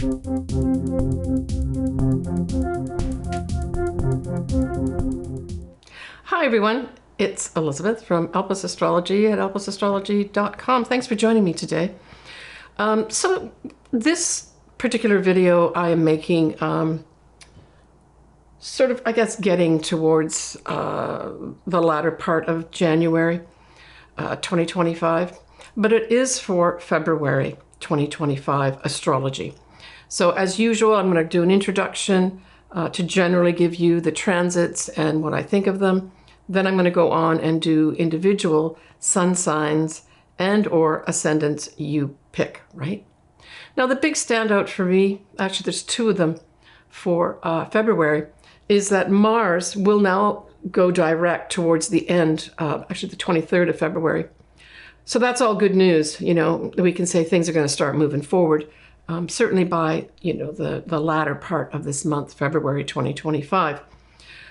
Hi everyone, it's Elizabeth from Elpis Astrology at elpisastrology.com. Thanks for joining me today. So this particular video I am making sort of, I guess, getting towards the latter part of January 2025, but it is for February 2025 astrology. So as usual, I'm going to do an introduction to generally give you the transits and what I think of them. Then I'm going to go on and do individual sun signs and or ascendants you pick, right? Now the big standout for me, actually there's two of them for February, is that Mars will now go direct towards the end, actually the 23rd of February. So that's all good news, you know, we can say things are going to start moving forward, certainly by, you know, the latter part of this month, February 2025.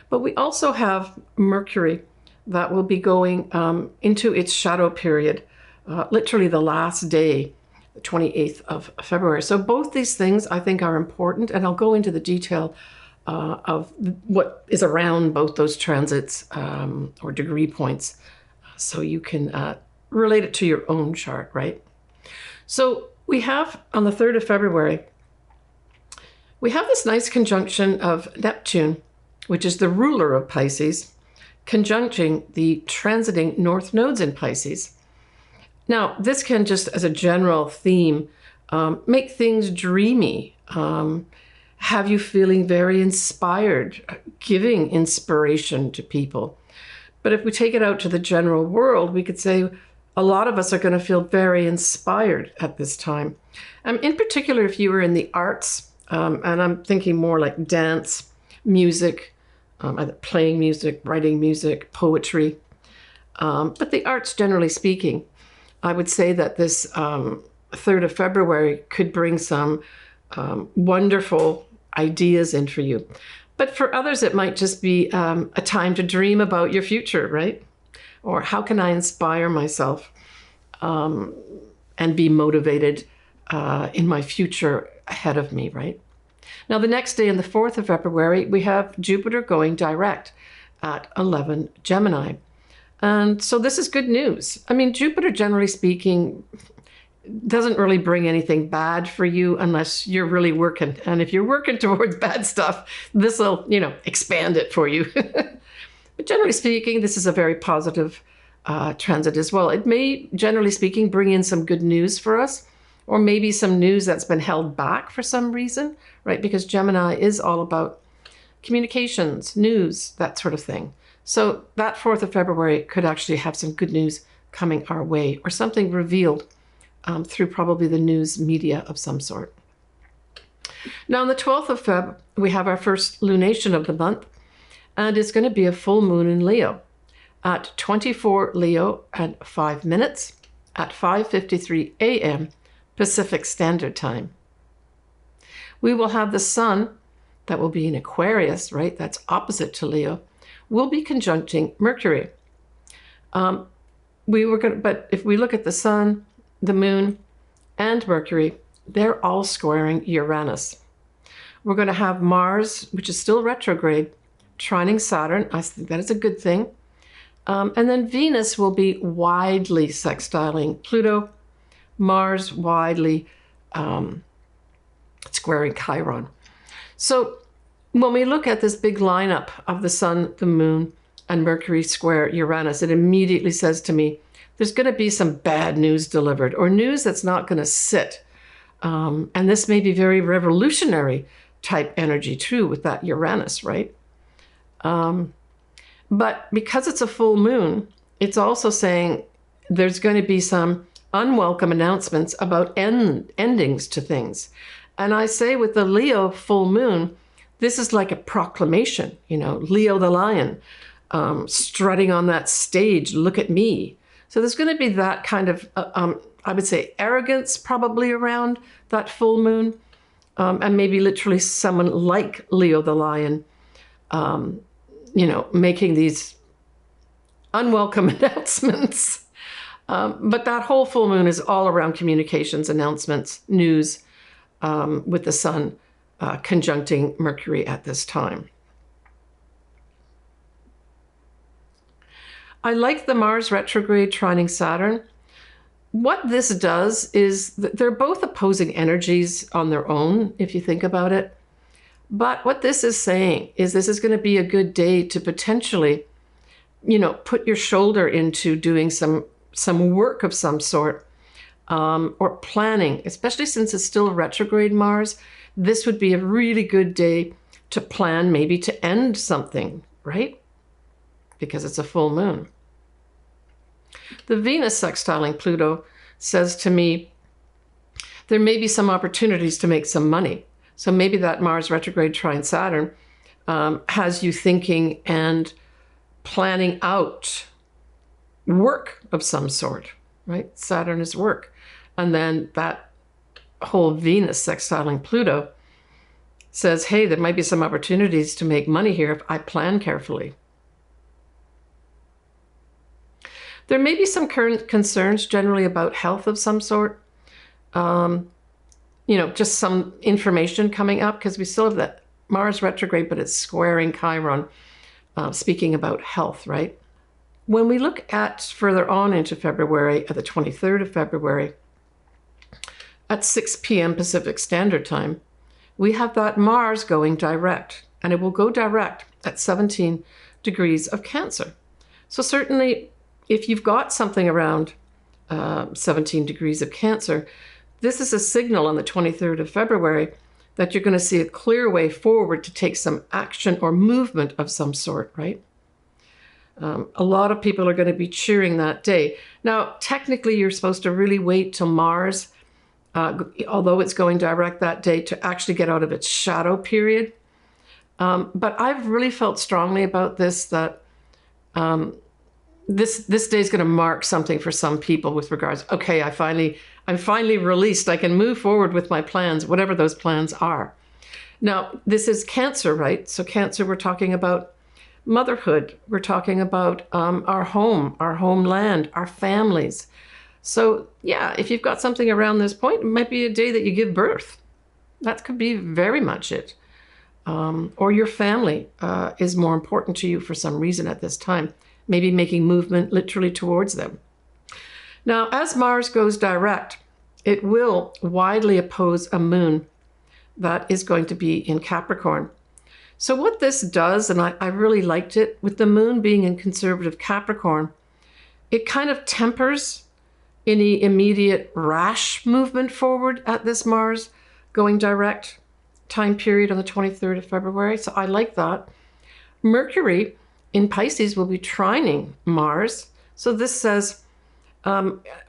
But we also have Mercury that will be going into its shadow period, literally the last day, the 28th of February. So both these things I think are important, and I'll go into the detail of what is around both those transits or degree points so you can relate it to your own chart, right? So we have on the 3rd of February, we have this nice conjunction of Neptune, which is the ruler of Pisces, conjuncting the transiting north nodes in Pisces. Now, this can just, as a general theme, make things dreamy, have you feeling very inspired, giving inspiration to people. But if we take it out to the general world, we could say a lot of us are going to feel very inspired at this time. In particular, if you were in the arts, and I'm thinking more like dance, music, either playing music, writing music, poetry, but the arts generally speaking, I would say that this 3rd of February could bring some wonderful ideas in for you. But for others, it might just be a time to dream about your future, right? Or how can I inspire myself and be motivated in my future ahead of me, right? Now, the next day, on the 4th of February, we have Jupiter going direct at 11 Gemini. And so this is good news. I mean, Jupiter, generally speaking, doesn't really bring anything bad for you unless you're really working. And if you're working towards bad stuff, this will, you know, expand it for you. But generally speaking, this is a very positive transit as well. It may, generally speaking, bring in some good news for us, or maybe some news that's been held back for some reason, right? Because Gemini is all about communications, news, that sort of thing. So that 4th of February could actually have some good news coming our way, or something revealed through probably the news media of some sort. Now on the 12th of Feb, we have our first lunation of the month, and it's going to be a full moon in Leo at 24 Leo and 5 minutes at 5:53 a.m. Pacific Standard Time. We will have the sun, that will be in Aquarius, right? That's opposite to Leo, will be conjuncting Mercury. But if we look at the sun, the moon, and Mercury, they're all squaring Uranus. We're going to have Mars, which is still retrograde, trining Saturn. I think that is a good thing. And then Venus will be widely sextiling Pluto, Mars widely squaring Chiron. So when we look at this big lineup of the sun, the moon, and Mercury square Uranus, it immediately says to me, there's going to be some bad news delivered, or news that's not going to sit. And this may be very revolutionary type energy too with that Uranus, right? But because it's a full moon, it's also saying there's going to be some unwelcome announcements about endings to things. And I say with the Leo full moon, this is like a proclamation, you know, Leo the lion, strutting on that stage, look at me. So there's going to be that kind of, I would say, arrogance probably around that full moon, and maybe literally someone like Leo the lion, you know, making these unwelcome announcements. But that whole full moon is all around communications, announcements, news, with the Sun conjuncting Mercury at this time. I like the Mars retrograde trining Saturn. What this does is they're both opposing energies on their own, if you think about it. But what this is saying is this is going to be a good day to potentially, put your shoulder into doing some work of some sort, or planning, especially since it's still retrograde Mars. This would be a really good day to plan, maybe to end something, right? Because it's a full moon. The Venus sextiling Pluto says to me, there may be some opportunities to make some money. So maybe that Mars retrograde trine Saturn has you thinking and planning out work of some sort, right? Saturn is work. And then that whole Venus sextiling Pluto says, hey, there might be some opportunities to make money here if I plan carefully. There may be some current concerns generally about health of some sort. Just some information coming up because we still have that Mars retrograde, but it's squaring Chiron, speaking about health, right? When we look at further on into February, at the 23rd of February, at 6 p.m. Pacific Standard Time, we have that Mars going direct, and it will go direct at 17 degrees of Cancer. So certainly, if you've got something around 17 degrees of Cancer, this is a signal on the 23rd of February that you're going to see a clear way forward to take some action or movement of some sort, right? A lot of people are going to be cheering that day. Now, technically, you're supposed to really wait till Mars, although it's going direct that day, to actually get out of its shadow period. But I've really felt strongly about this, that this day is going to mark something for some people with regards, okay, I'm finally released. I can move forward with my plans, whatever those plans are. Now, this is Cancer, right? So Cancer, we're talking about motherhood. We're talking about our home, our homeland, our families. So yeah, if you've got something around this point, it might be a day that you give birth. That could be very much it. Or your family is more important to you for some reason at this time. Maybe making movement literally towards them. Now, as Mars goes direct, it will widely oppose a moon that is going to be in Capricorn. So what this does, and I really liked it, with the moon being in conservative Capricorn, it kind of tempers any immediate rash movement forward at this Mars going direct time period on the 23rd of February. So I like that. Mercury in Pisces will be trining Mars. So this says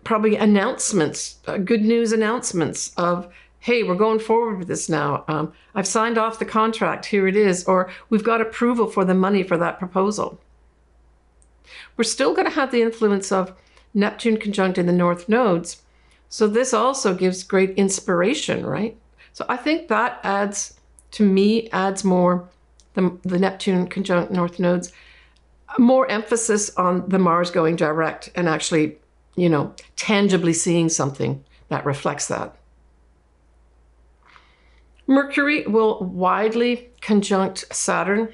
probably announcements, good news announcements of, hey, we're going forward with this now. I've signed off the contract, here it is. Or we've got approval for the money for that proposal. We're still going to have the influence of Neptune conjunct in the north nodes. So this also gives great inspiration, right? So I think that adds more, the Neptune conjunct north nodes, more emphasis on the Mars going direct and actually, tangibly seeing something that reflects that. Mercury will widely conjunct Saturn.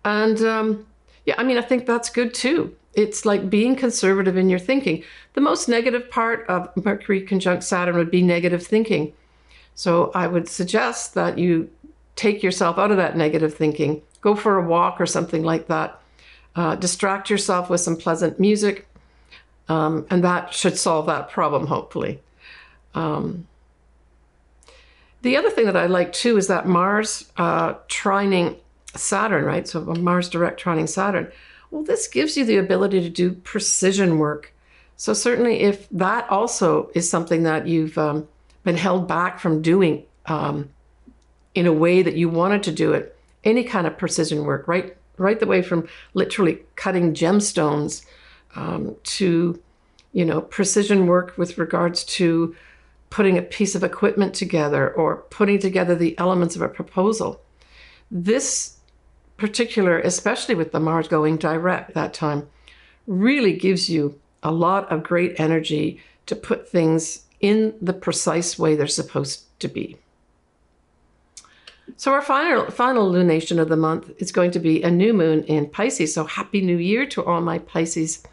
And I think that's good too. It's like being conservative in your thinking. The most negative part of Mercury conjunct Saturn would be negative thinking. So I would suggest that you take yourself out of that negative thinking, go for a walk or something like that. Distract yourself with some pleasant music, and that should solve that problem, hopefully. The other thing that I like too is that Mars trining Saturn, right? So Mars direct trining Saturn. Well, this gives you the ability to do precision work. So certainly if that also is something that you've been held back from doing in a way that you wanted to do it, any kind of precision work, right the way from literally cutting gemstones to, precision work with regards to putting a piece of equipment together or putting together the elements of a proposal. This particular, especially with the Mars going direct that time, really gives you a lot of great energy to put things in the precise way they're supposed to be. So our final lunation of the month is going to be a new moon in Pisces. So happy new year to all my Pisces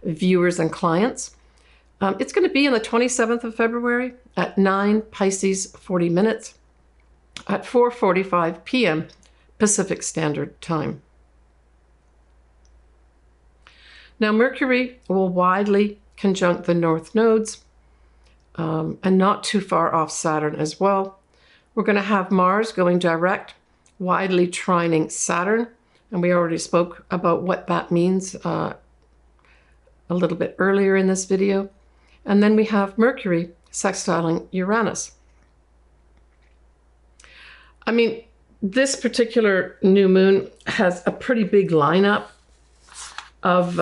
viewers and clients. It's going to be on the 27th of February at 9 Pisces 40 minutes at 4:45 p.m. Pacific Standard Time. Now Mercury will widely conjunct the north nodes and not too far off Saturn as well. We're going to have Mars going direct, widely trining Saturn, and we already spoke about what that means a little bit earlier in this video. And then we have Mercury sextiling Uranus. I mean, this particular new moon has a pretty big lineup of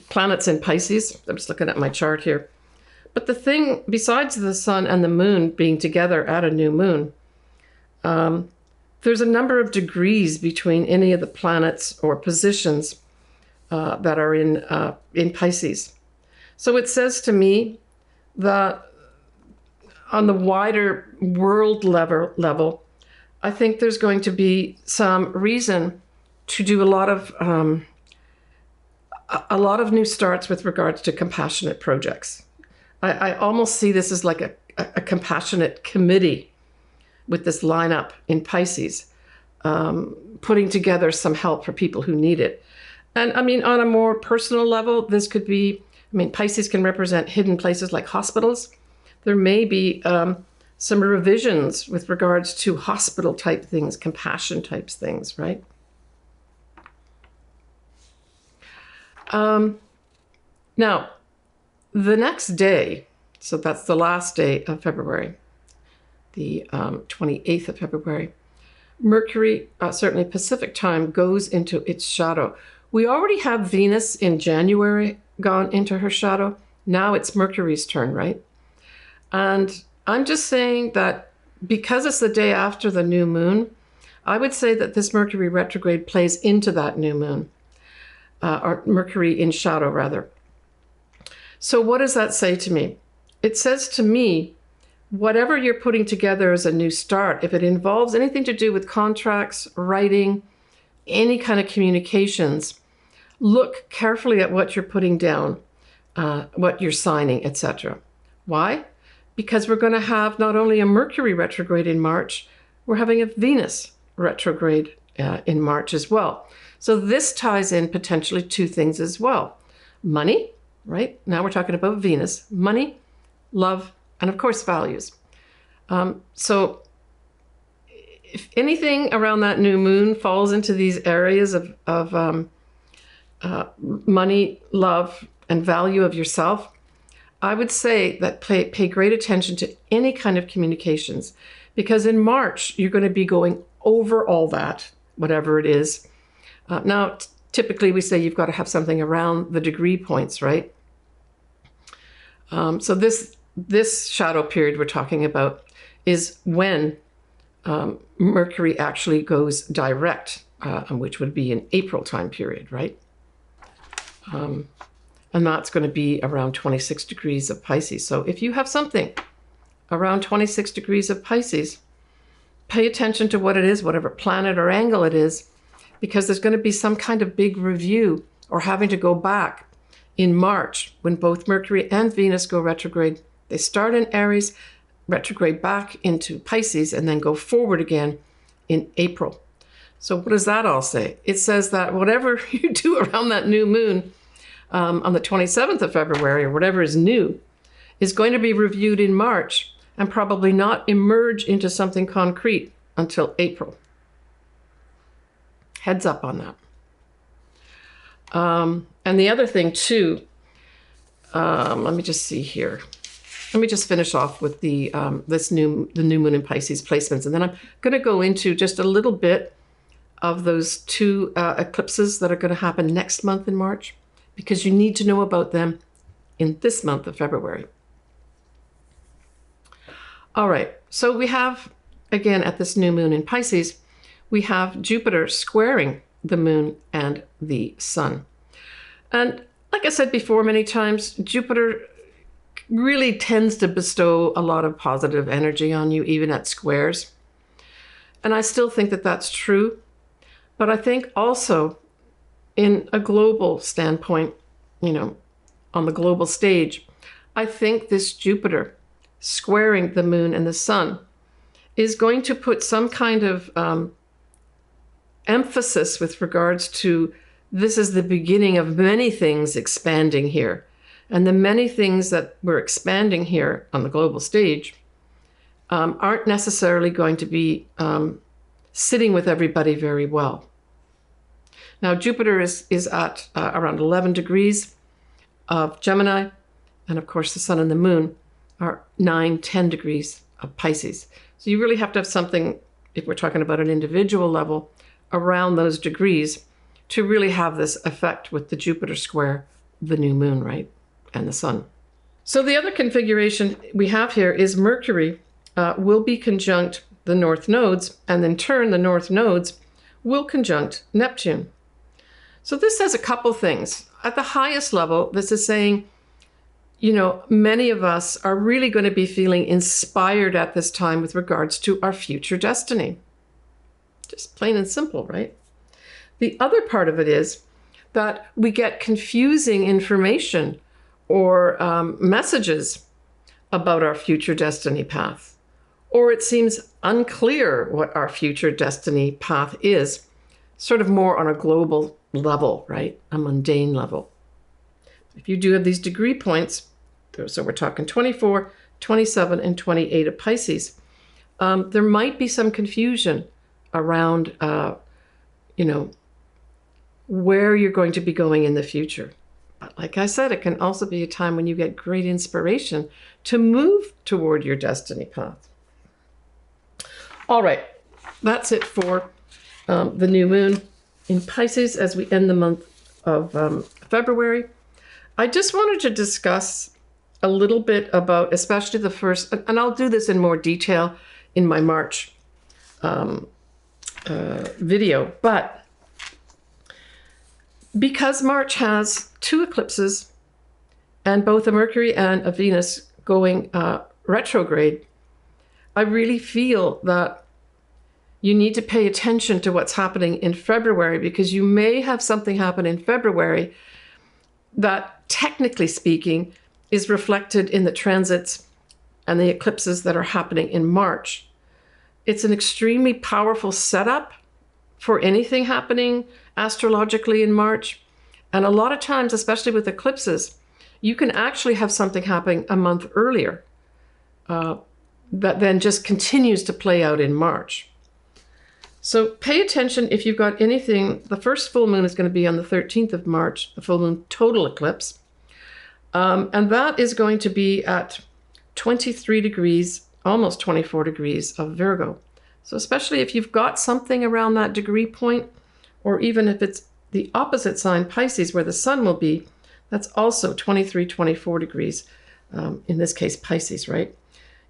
planets in Pisces. I'm just looking at my chart here. But the thing, besides the sun and the moon being together at a new moon, there's a number of degrees between any of the planets or positions that are in Pisces. So it says to me that on the wider world level, I think there's going to be some reason to do a lot of new starts with regards to compassionate projects. I almost see this as like a compassionate committee with this lineup in Pisces, putting together some help for people who need it. And I mean, on a more personal level, this could be, I mean, Pisces can represent hidden places like hospitals. There may be some revisions with regards to hospital type things, compassion types things, right? Now, the next day, so that's the last day of February, the 28th of February, Mercury, certainly Pacific time, goes into its shadow. We already have Venus in January gone into her shadow. Now it's Mercury's turn, right? And I'm just saying that because it's the day after the new moon, I would say that this Mercury retrograde plays into that new moon, or Mercury in shadow, rather. So what does that say to me? It says to me, whatever you're putting together as a new start, if it involves anything to do with contracts, writing, any kind of communications, look carefully at what you're putting down, what you're signing, etc. Why? Because we're going to have not only a Mercury retrograde in March, we're having a Venus retrograde in March as well. So this ties in potentially two things as well. Money, right? Now we're talking about Venus. Money, love, and of course values. So if anything around that new moon falls into these areas of money, love, and value of yourself, I would say that pay great attention to any kind of communications, because in March, you're going to be going over all that, whatever it is. Now, typically we say you've got to have something around the degree points, right? So this shadow period we're talking about is when Mercury actually goes direct, which would be an April time period, right? And that's going to be around 26 degrees of Pisces. So if you have something around 26 degrees of Pisces, pay attention to what it is, whatever planet or angle it is, because there's going to be some kind of big review or having to go back in March when both Mercury and Venus go retrograde. They start in Aries, retrograde back into Pisces, and then go forward again in April. So what does that all say? It says that whatever you do around that new moon on the 27th of February, or whatever is new, is going to be reviewed in March and probably not emerge into something concrete until April. Heads up on that. And the other thing too, let me just see here. Let me just finish off with the new moon in Pisces placements, and then I'm going to go into just a little bit of those two eclipses that are going to happen next month in March, because you need to know about them in this month of February. All right, so we have, again, at this new moon in Pisces, we have Jupiter squaring the moon and the sun. And like I said before many times, Jupiter really tends to bestow a lot of positive energy on you, even at squares. And I still think that that's true. But I think also in a global standpoint, you know, on the global stage, I think this Jupiter squaring the moon and the sun is going to put some kind of emphasis with regards to this is the beginning of many things expanding here. And the many things that we're expanding here on the global stage aren't necessarily going to be sitting with everybody very well. Now, Jupiter is at around 11 degrees of Gemini. And of course, the sun and the moon are 9-10 degrees of Pisces. So you really have to have something, if we're talking about an individual level, around those degrees to really have this effect with the Jupiter square, the new moon, right? And the sun. So the other configuration we have here is Mercury will be conjunct the north nodes, and in turn, the north nodes will conjunct Neptune. So this says a couple things. At the highest level, this is saying, you know, many of us are really going to be feeling inspired at this time with regards to our future destiny. Just plain and simple, right? The other part of it is that we get confusing information or messages about our future destiny path, or it seems unclear what our future destiny path is, sort of more on a global level, right? A mundane level. If you do have these degree points, so we're talking 24, 27, and 28 of Pisces, there might be some confusion around, you know, where you're going to be going in the future. But like I said, it can also be a time when you get great inspiration to move toward your destiny path. All right, that's it for the new moon in Pisces as we end the month of February. I just wanted to discuss a little bit about, especially the first, and I'll do this in more detail in my March video, but because March has 2 eclipses and both a Mercury and a Venus going retrograde, I really feel that you need to pay attention to what's happening in February, because you may have something happen in February that, technically speaking, is reflected in the transits and the eclipses that are happening in March. It's an extremely powerful setup for anything happening astrologically in March. And a lot of times, especially with eclipses, you can actually have something happening a month earlier that then just continues to play out in March. So pay attention if you've got anything. The first full moon is going to be on the 13th of March, the full moon total eclipse. And that is going to be at 23 degrees, almost 24 degrees of Virgo. So especially if you've got something around that degree point, or even if it's the opposite sign, Pisces, where the sun will be, that's also 23, 24 degrees, in this case, Pisces, right?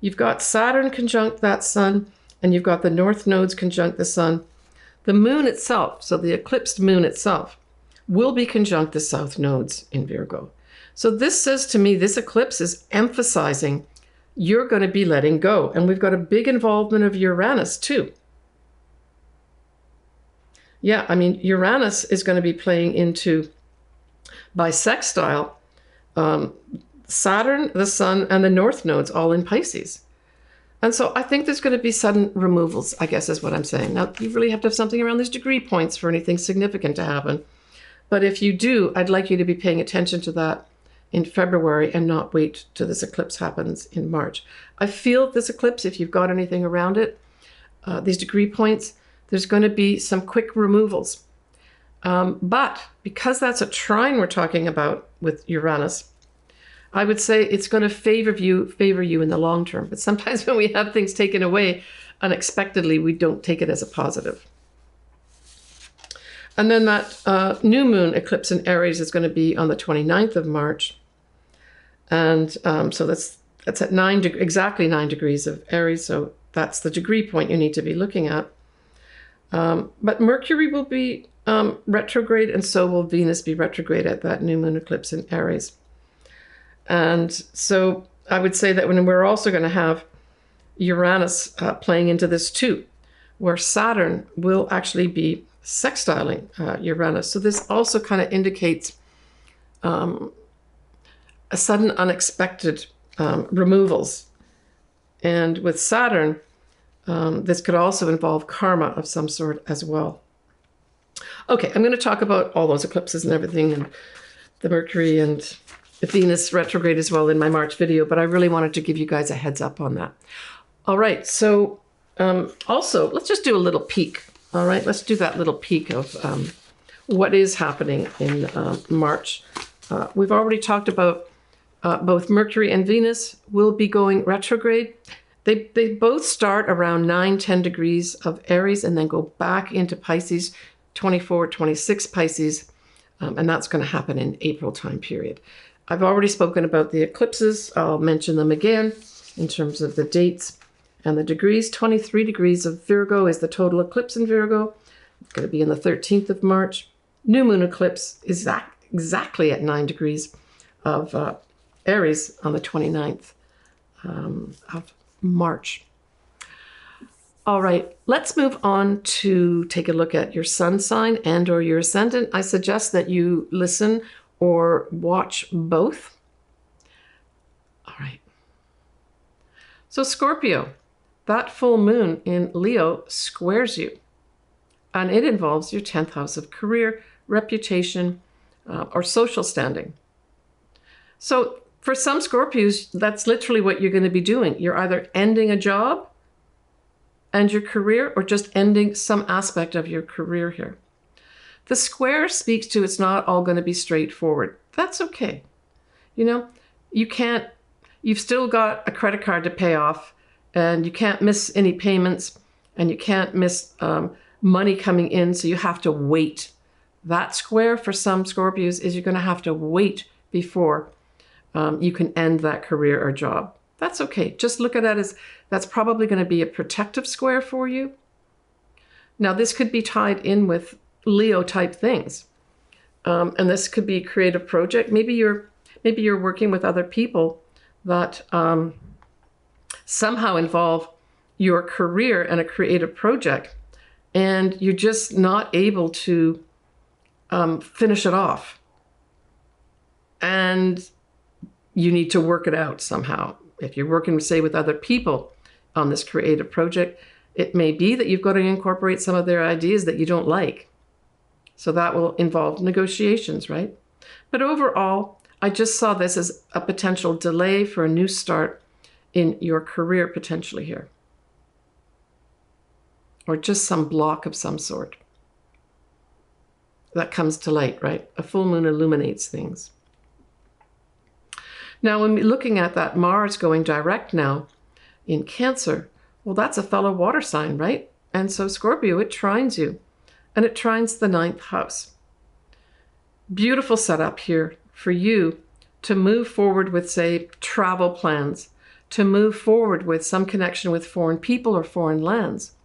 You've got Saturn conjunct that sun, and you've got the north nodes conjunct the sun. The moon itself, so the eclipsed moon itself, will be conjunct the south nodes in Virgo. So this says to me, this eclipse is emphasizing you're going to be letting go. And we've got a big involvement of Uranus too. Yeah, I mean, Uranus is going to be playing into, by sextile, Saturn, the sun, and the north nodes all in Pisces. And so I think there's going to be sudden removals, I guess is what I'm saying. Now, you really have to have something around these degree points for anything significant to happen. But if you do, I'd like you to be paying attention to that in February and not wait till this eclipse happens in March. I feel this eclipse, if you've got anything around it, these degree points, there's going to be some quick removals. But because that's a trine we're talking about with Uranus, I would say it's going to favor you in the long term. But sometimes when we have things taken away unexpectedly, we don't take it as a positive. And then that new moon eclipse in Aries is going to be on the 29th of March. And so that's at exactly 9 degrees of Aries. So that's the degree point you need to be looking at. But Mercury will be retrograde, and so will Venus be retrograde at that new moon eclipse in Aries. And so I would say that when we're also going to have Uranus playing into this too, where Saturn will actually be sextiling Uranus. So this also kind of indicates a sudden unexpected removals. And with Saturn, this could also involve karma of some sort as well. Okay, I'm going to talk about all those eclipses and everything, and the Mercury and the Venus retrograde as well in my March video, but I really wanted to give you guys a heads up on that. All right, so also, let's just do a little peek. All right, let's do that little peek of what is happening in March. We've already talked about both Mercury and Venus will be going retrograde. They both start around 9-10 degrees of Aries and then go back into Pisces, 24-26 Pisces, and that's going to happen in April time period. I've already spoken about the eclipses. I'll mention them again in terms of the dates and the degrees. 23 degrees of Virgo is the total eclipse in Virgo. It's going to be on the 13th of March. New moon eclipse is exactly at 9 degrees of Aries on the 29th of March. All right, let's move on to take a look at your sun sign and or your ascendant. I suggest that you listen or watch both. All right. So Scorpio, that full moon in Leo squares you, and it involves your 10th house of career, reputation, or social standing. So for some Scorpios, that's literally what you're going to be doing. You're either ending a job and your career, or just ending some aspect of your career here. The square speaks to it's not all going to be straightforward. That's okay. You know, you've still got a credit card to pay off, and you can't miss any payments, and you can't miss money coming in, so you have to wait. That square for some Scorpios is you're going to have to wait before you can end that career or job. That's okay. Just look at that as that's probably going to be a protective square for you. Now, this could be tied in with Leo type things. And this could be a creative project. Maybe you're working with other people that somehow involve your career and a creative project, and you're just not able to finish it off. And you need to work it out somehow. If you're working, say, with other people on this creative project, it may be that you've got to incorporate some of their ideas that you don't like. So that will involve negotiations, right? But overall, I just saw this as a potential delay for a new start in your career potentially here. Or just some block of some sort that comes to light, right? A full moon illuminates things. Now, when we're looking at that Mars going direct now in Cancer, well, that's a fellow water sign, right? And so Scorpio, it trines you, and it trines the 9th house. Beautiful setup here for you to move forward with, say, travel plans, to move forward with some connection with foreign people or foreign lands,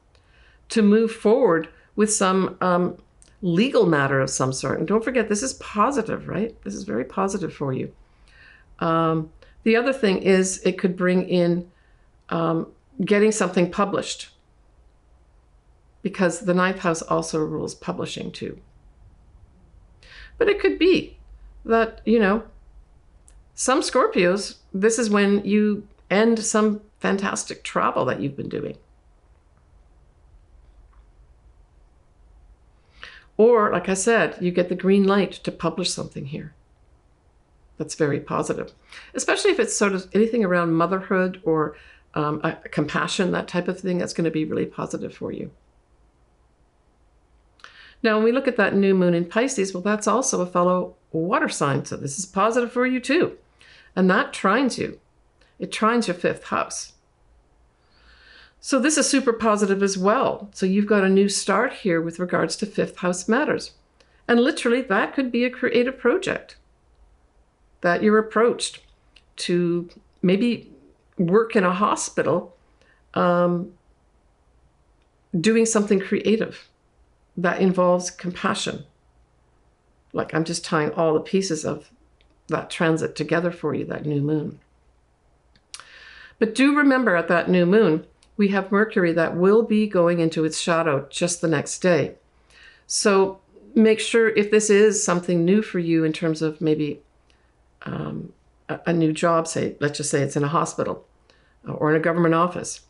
to move forward with some legal matter of some sort. And don't forget, this is positive, right? This is very positive for you. The other thing is it could bring in getting something published, because the 9th house also rules publishing too. But it could be that, you know, some Scorpios, this is when you end some fantastic travel that you've been doing. Or, like I said, you get the green light to publish something here. That's very positive, especially if it's sort of anything around motherhood or compassion, that type of thing. That's going to be really positive for you. Now, when we look at that new moon in Pisces, well, that's also a fellow water sign. So this is positive for you too. And that trines you. It trines your 5th house. So this is super positive as well. So you've got a new start here with regards to 5th house matters. And literally that could be a creative project that you're approached to maybe work in a hospital, doing something creative that involves compassion. Like, I'm just tying all the pieces of that transit together for you, that new moon. But do remember at that new moon, we have Mercury that will be going into its shadow just the next day. So make sure if this is something new for you in terms of maybe a new job, say, let's just say it's in a hospital or in a government office,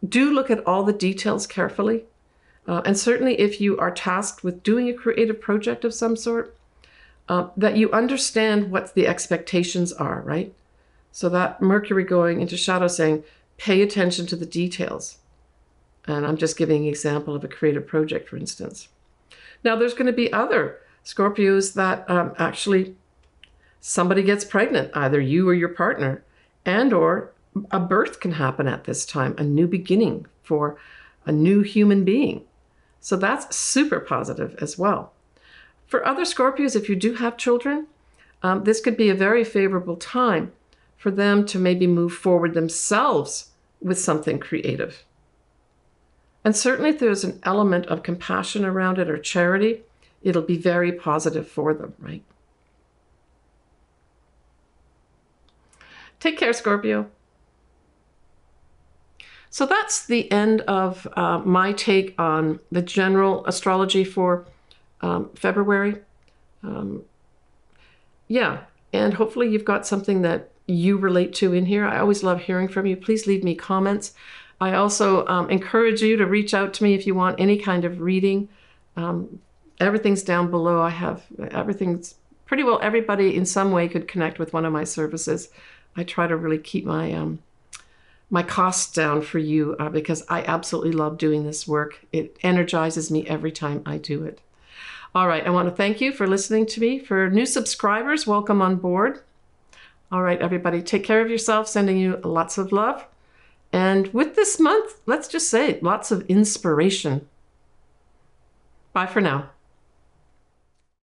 do look at all the details carefully. And certainly if you are tasked with doing a creative project of some sort, that you understand what the expectations are, right? So that Mercury going into shadow saying, pay attention to the details. And I'm just giving an example of a creative project, for instance. Now, there's going to be other Scorpios that actually somebody gets pregnant, either you or your partner, and or a birth can happen at this time, a new beginning for a new human being. So that's super positive as well. For other Scorpios, if you do have children, this could be a very favorable time for them to maybe move forward themselves with something creative. And certainly if there's an element of compassion around it or charity, it'll be very positive for them, right? Take care, Scorpio. So that's the end of my take on the general astrology for February. Yeah, and hopefully you've got something that you relate to in here. I always love hearing from you. Please leave me comments. I also encourage you to reach out to me if you want any kind of reading. Everything's down below. I have everything's pretty well everybody in some way could connect with one of my services. I try to really keep my my costs down for you because I absolutely love doing this work. It energizes me every time I do it. All right, I want to thank you for listening to me. For new subscribers, welcome on board. All right, everybody, take care of yourself, sending you lots of love. And with this month, let's just say lots of inspiration. Bye for now.